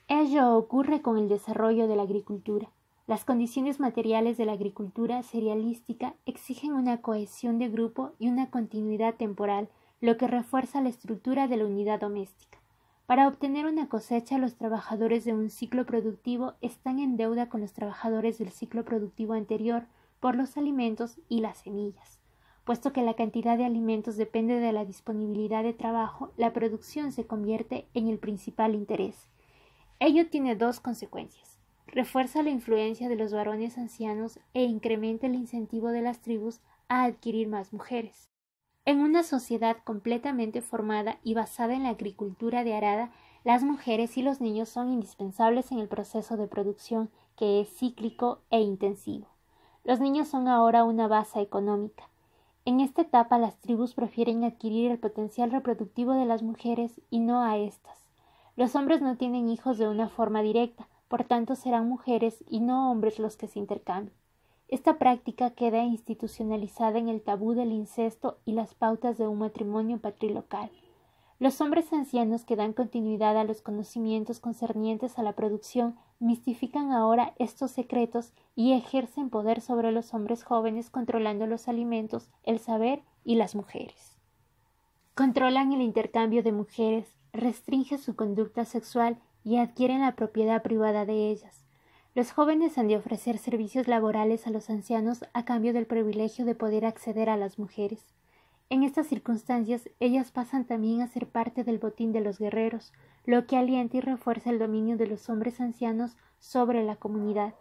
Ello ocurre con el desarrollo de la agricultura. Las condiciones materiales de la agricultura cerealística exigen una cohesión de grupo y una continuidad temporal, lo que refuerza la estructura de la unidad doméstica. Para obtener una cosecha, los trabajadores de un ciclo productivo están en deuda con los trabajadores del ciclo productivo anterior por los alimentos y las semillas. Puesto que la cantidad de alimentos depende de la disponibilidad de trabajo, la producción se convierte en el principal interés. Ello tiene dos consecuencias. Refuerza la influencia de los varones ancianos e incrementa el incentivo de las tribus a adquirir más mujeres. En una sociedad completamente formada y basada en la agricultura de arada, las mujeres y los niños son indispensables en el proceso de producción, que es cíclico e intensivo. Los niños son ahora una base económica. En esta etapa las tribus prefieren adquirir el potencial reproductivo de las mujeres y no a éstas. Los hombres no tienen hijos de una forma directa, por tanto serán mujeres y no hombres los que se intercambian. Esta práctica queda institucionalizada en el tabú del incesto y las pautas de un matrimonio patrilocal. Los hombres ancianos que dan continuidad a los conocimientos concernientes a la producción mistifican ahora estos secretos y ejercen poder sobre los hombres jóvenes controlando los alimentos, el saber y las mujeres. Controlan el intercambio de mujeres, restringen su conducta sexual y adquieren la propiedad privada de ellas. Los jóvenes han de ofrecer servicios laborales a los ancianos a cambio del privilegio de poder acceder a las mujeres. En estas circunstancias, ellas pasan también a ser parte del botín de los guerreros, lo que alienta y refuerza el dominio de los hombres ancianos sobre la comunidad.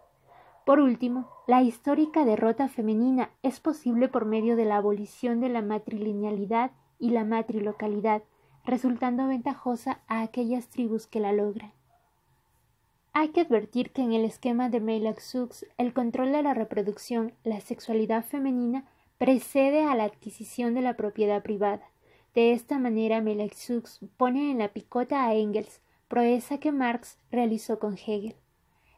Por último, la histórica derrota femenina es posible por medio de la abolición de la matrilinealidad y la matrilocalidad, resultando ventajosa a aquellas tribus que la logran. Hay que advertir que en el esquema de Meilak-Sukh el control de la reproducción, la sexualidad femenina, precede a la adquisición de la propiedad privada. De esta manera, Meilak-Sukh pone en la picota a Engels, proeza que Marx realizó con Hegel.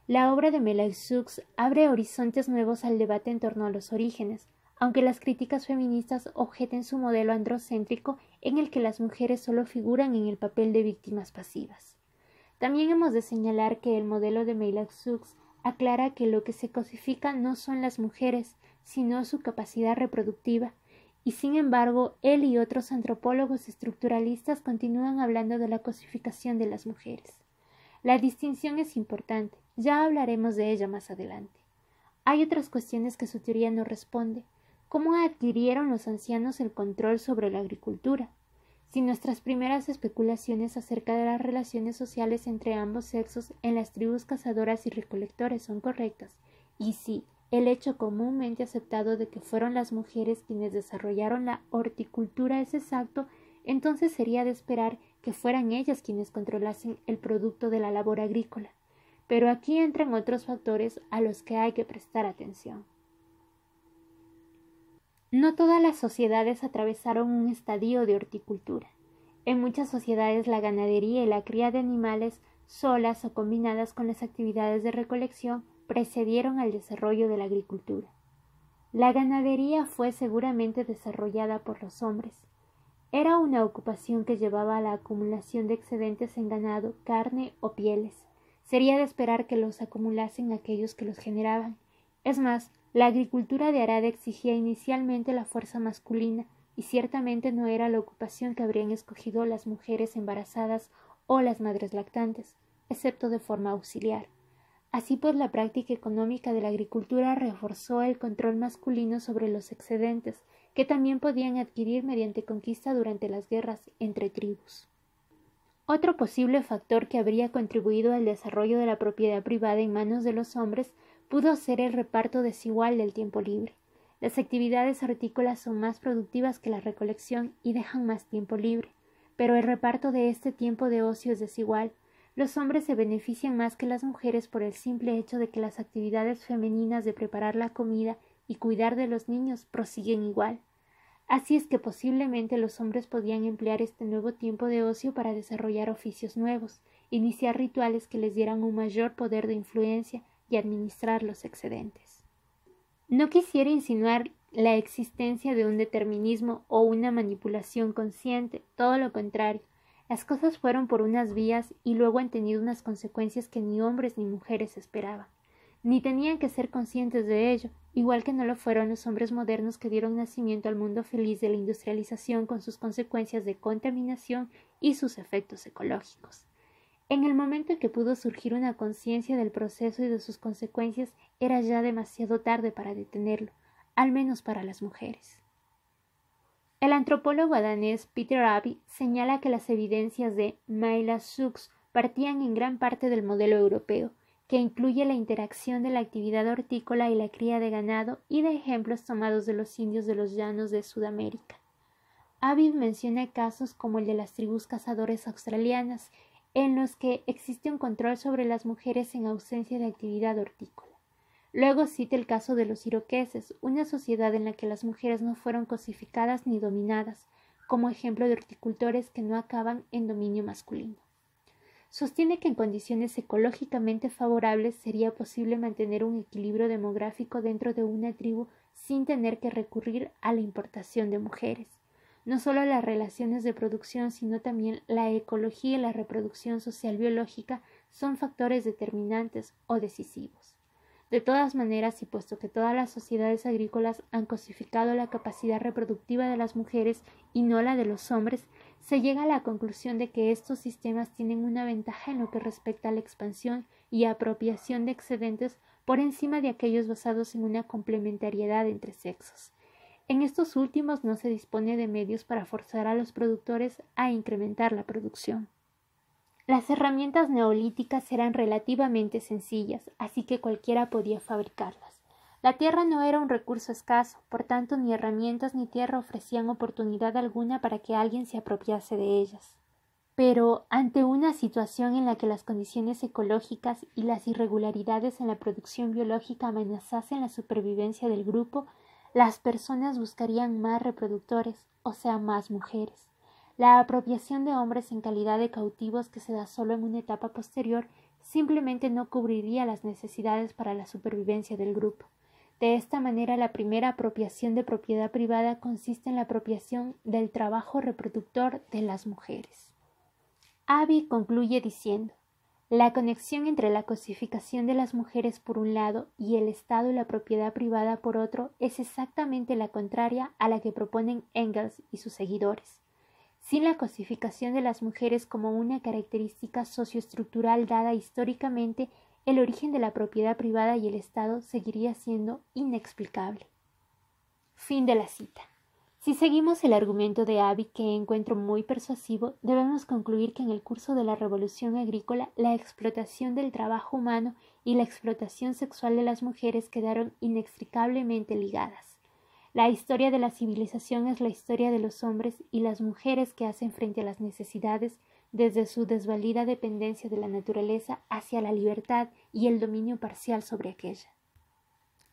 La obra de Meilak-Sukh abre horizontes nuevos al debate en torno a los orígenes, aunque las críticas feministas objeten su modelo androcéntrico en el que las mujeres solo figuran en el papel de víctimas pasivas. También hemos de señalar que el modelo de Meilak-Sukh aclara que lo que se cosifica no son las mujeres, sino su capacidad reproductiva, y sin embargo, él y otros antropólogos estructuralistas continúan hablando de la cosificación de las mujeres. La distinción es importante, ya hablaremos de ella más adelante. Hay otras cuestiones que su teoría no responde. ¿Cómo adquirieron los ancianos el control sobre la agricultura? Si nuestras primeras especulaciones acerca de las relaciones sociales entre ambos sexos en las tribus cazadoras y recolectores son correctas, y si el hecho comúnmente aceptado de que fueron las mujeres quienes desarrollaron la horticultura es exacto, entonces sería de esperar que fueran ellas quienes controlasen el producto de la labor agrícola. Pero aquí entran otros factores a los que hay que prestar atención. No todas las sociedades atravesaron un estadio de horticultura. En muchas sociedades la ganadería y la cría de animales, solas o combinadas con las actividades de recolección, precedieron al desarrollo de la agricultura. La ganadería fue seguramente desarrollada por los hombres. Era una ocupación que llevaba a la acumulación de excedentes en ganado, carne o pieles. Sería de esperar que los acumulasen aquellos que los generaban. Es más, la agricultura de arada exigía inicialmente la fuerza masculina, y ciertamente no era la ocupación que habrían escogido las mujeres embarazadas o las madres lactantes, excepto de forma auxiliar. Así pues, la práctica económica de la agricultura reforzó el control masculino sobre los excedentes, que también podían adquirir mediante conquista durante las guerras entre tribus. Otro posible factor que habría contribuido al desarrollo de la propiedad privada en manos de los hombres pudo ser el reparto desigual del tiempo libre. Las actividades hortícolas son más productivas que la recolección y dejan más tiempo libre, pero el reparto de este tiempo de ocio es desigual. Los hombres se benefician más que las mujeres por el simple hecho de que las actividades femeninas de preparar la comida y cuidar de los niños prosiguen igual. Así es que posiblemente los hombres podían emplear este nuevo tiempo de ocio para desarrollar oficios nuevos, iniciar rituales que les dieran un mayor poder de influencia y administrar los excedentes. No quisiera insinuar la existencia de un determinismo o una manipulación consciente, todo lo contrario. Las cosas fueron por unas vías y luego han tenido unas consecuencias que ni hombres ni mujeres esperaban. Ni tenían que ser conscientes de ello, igual que no lo fueron los hombres modernos que dieron nacimiento al mundo feliz de la industrialización con sus consecuencias de contaminación y sus efectos ecológicos. En el momento en que pudo surgir una conciencia del proceso y de sus consecuencias, era ya demasiado tarde para detenerlo, al menos para las mujeres. El antropólogo danés Peter Abbe señala que las evidencias de Meilak-Sukh partían en gran parte del modelo europeo, que incluye la interacción de la actividad hortícola y la cría de ganado y de ejemplos tomados de los indios de los llanos de Sudamérica. Abbe menciona casos como el de las tribus cazadores australianas, en los que existe un control sobre las mujeres en ausencia de actividad hortícola. Luego cita el caso de los iroqueses, una sociedad en la que las mujeres no fueron cosificadas ni dominadas, como ejemplo de horticultores que no acaban en dominio masculino. Sostiene que en condiciones ecológicamente favorables sería posible mantener un equilibrio demográfico dentro de una tribu sin tener que recurrir a la importación de mujeres. No solo las relaciones de producción, sino también la ecología y la reproducción social biológica son factores determinantes o decisivos. De todas maneras, y puesto que todas las sociedades agrícolas han cosificado la capacidad reproductiva de las mujeres y no la de los hombres, se llega a la conclusión de que estos sistemas tienen una ventaja en lo que respecta a la expansión y apropiación de excedentes por encima de aquellos basados en una complementariedad entre sexos. En estos últimos no se dispone de medios para forzar a los productores a incrementar la producción. Las herramientas neolíticas eran relativamente sencillas, así que cualquiera podía fabricarlas. La tierra no era un recurso escaso, por tanto ni herramientas ni tierra ofrecían oportunidad alguna para que alguien se apropiase de ellas. Pero, ante una situación en la que las condiciones ecológicas y las irregularidades en la producción biológica amenazasen la supervivencia del grupo, las personas buscarían más reproductores, o sea, más mujeres. La apropiación de hombres en calidad de cautivos que se da solo en una etapa posterior simplemente no cubriría las necesidades para la supervivencia del grupo. De esta manera, la primera apropiación de propiedad privada consiste en la apropiación del trabajo reproductor de las mujeres. Abby concluye diciendo: la conexión entre la cosificación de las mujeres por un lado y el Estado y la propiedad privada por otro es exactamente la contraria a la que proponen Engels y sus seguidores. Sin la cosificación de las mujeres como una característica socioestructural dada históricamente, el origen de la propiedad privada y el Estado seguiría siendo inexplicable. Fin de la cita. Si seguimos el argumento de Abby, que encuentro muy persuasivo, debemos concluir que en el curso de la revolución agrícola la explotación del trabajo humano y la explotación sexual de las mujeres quedaron inextricablemente ligadas. La historia de la civilización es la historia de los hombres y las mujeres que hacen frente a las necesidades desde su desvalida dependencia de la naturaleza hacia la libertad y el dominio parcial sobre aquella.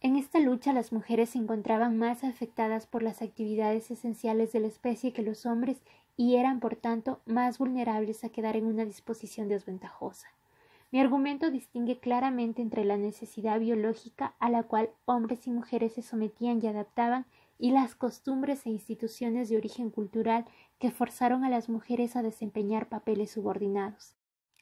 En esta lucha las mujeres se encontraban más afectadas por las actividades esenciales de la especie que los hombres y eran, por tanto, más vulnerables a quedar en una disposición desventajosa. Mi argumento distingue claramente entre la necesidad biológica a la cual hombres y mujeres se sometían y adaptaban y las costumbres e instituciones de origen cultural que forzaron a las mujeres a desempeñar papeles subordinados.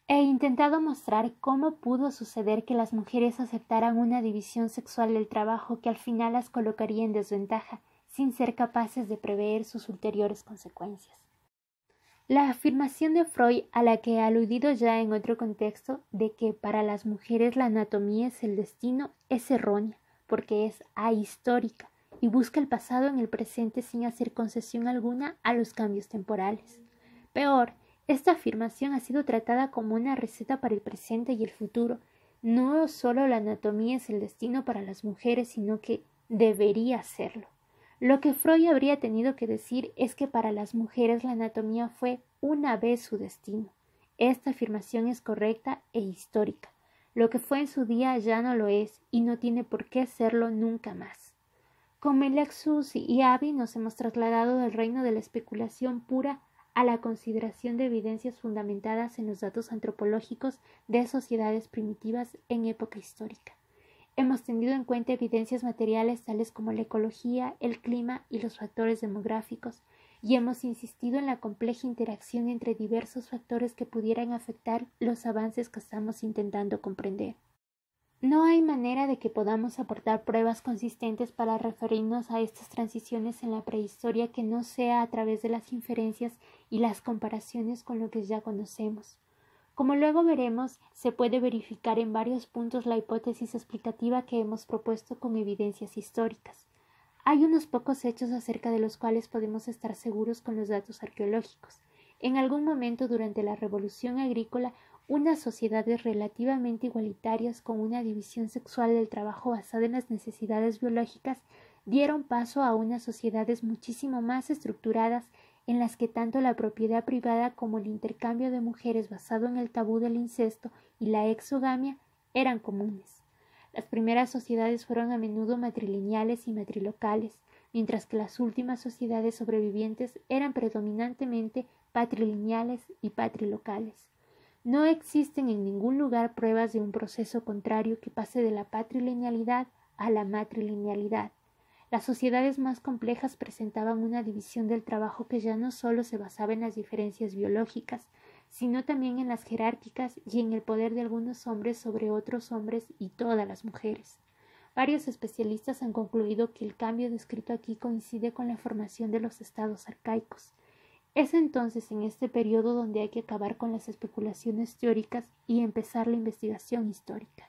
He intentado mostrar cómo pudo suceder que las mujeres aceptaran una división sexual del trabajo que al final las colocaría en desventaja, sin ser capaces de prever sus ulteriores consecuencias. La afirmación de Freud, a la que he aludido ya en otro contexto, de que para las mujeres la anatomía es el destino, es errónea, porque es ahistórica y busca el pasado en el presente sin hacer concesión alguna a los cambios temporales. Peor, esta afirmación ha sido tratada como una receta para el presente y el futuro. No solo la anatomía es el destino para las mujeres, sino que debería serlo. Lo que Freud habría tenido que decir es que para las mujeres la anatomía fue una vez su destino. Esta afirmación es correcta e histórica. Lo que fue en su día ya no lo es y no tiene por qué serlo nunca más. Con Melexus y Abby nos hemos trasladado del reino de la especulación pura a la consideración de evidencias fundamentadas en los datos antropológicos de sociedades primitivas en época histórica. Hemos tenido en cuenta evidencias materiales tales como la ecología, el clima y los factores demográficos, y hemos insistido en la compleja interacción entre diversos factores que pudieran afectar los avances que estamos intentando comprender. No hay manera de que podamos aportar pruebas consistentes para referirnos a estas transiciones en la prehistoria que no sea a través de las inferencias y las comparaciones con lo que ya conocemos. Como luego veremos, se puede verificar en varios puntos la hipótesis explicativa que hemos propuesto con evidencias históricas. Hay unos pocos hechos acerca de los cuales podemos estar seguros con los datos arqueológicos. En algún momento durante la Revolución Agrícola, unas sociedades relativamente igualitarias con una división sexual del trabajo basada en las necesidades biológicas dieron paso a unas sociedades muchísimo más estructuradas en las que tanto la propiedad privada como el intercambio de mujeres basado en el tabú del incesto y la exogamia eran comunes. Las primeras sociedades fueron a menudo matrilineales y matrilocales, mientras que las últimas sociedades sobrevivientes eran predominantemente patrilineales y patrilocales. No existen en ningún lugar pruebas de un proceso contrario que pase de la patrilinealidad a la matrilinealidad. Las sociedades más complejas presentaban una división del trabajo que ya no solo se basaba en las diferencias biológicas, sino también en las jerárquicas y en el poder de algunos hombres sobre otros hombres y todas las mujeres. Varios especialistas han concluido que el cambio descrito aquí coincide con la formación de los estados arcaicos. Es entonces en este periodo donde hay que acabar con las especulaciones teóricas y empezar la investigación histórica.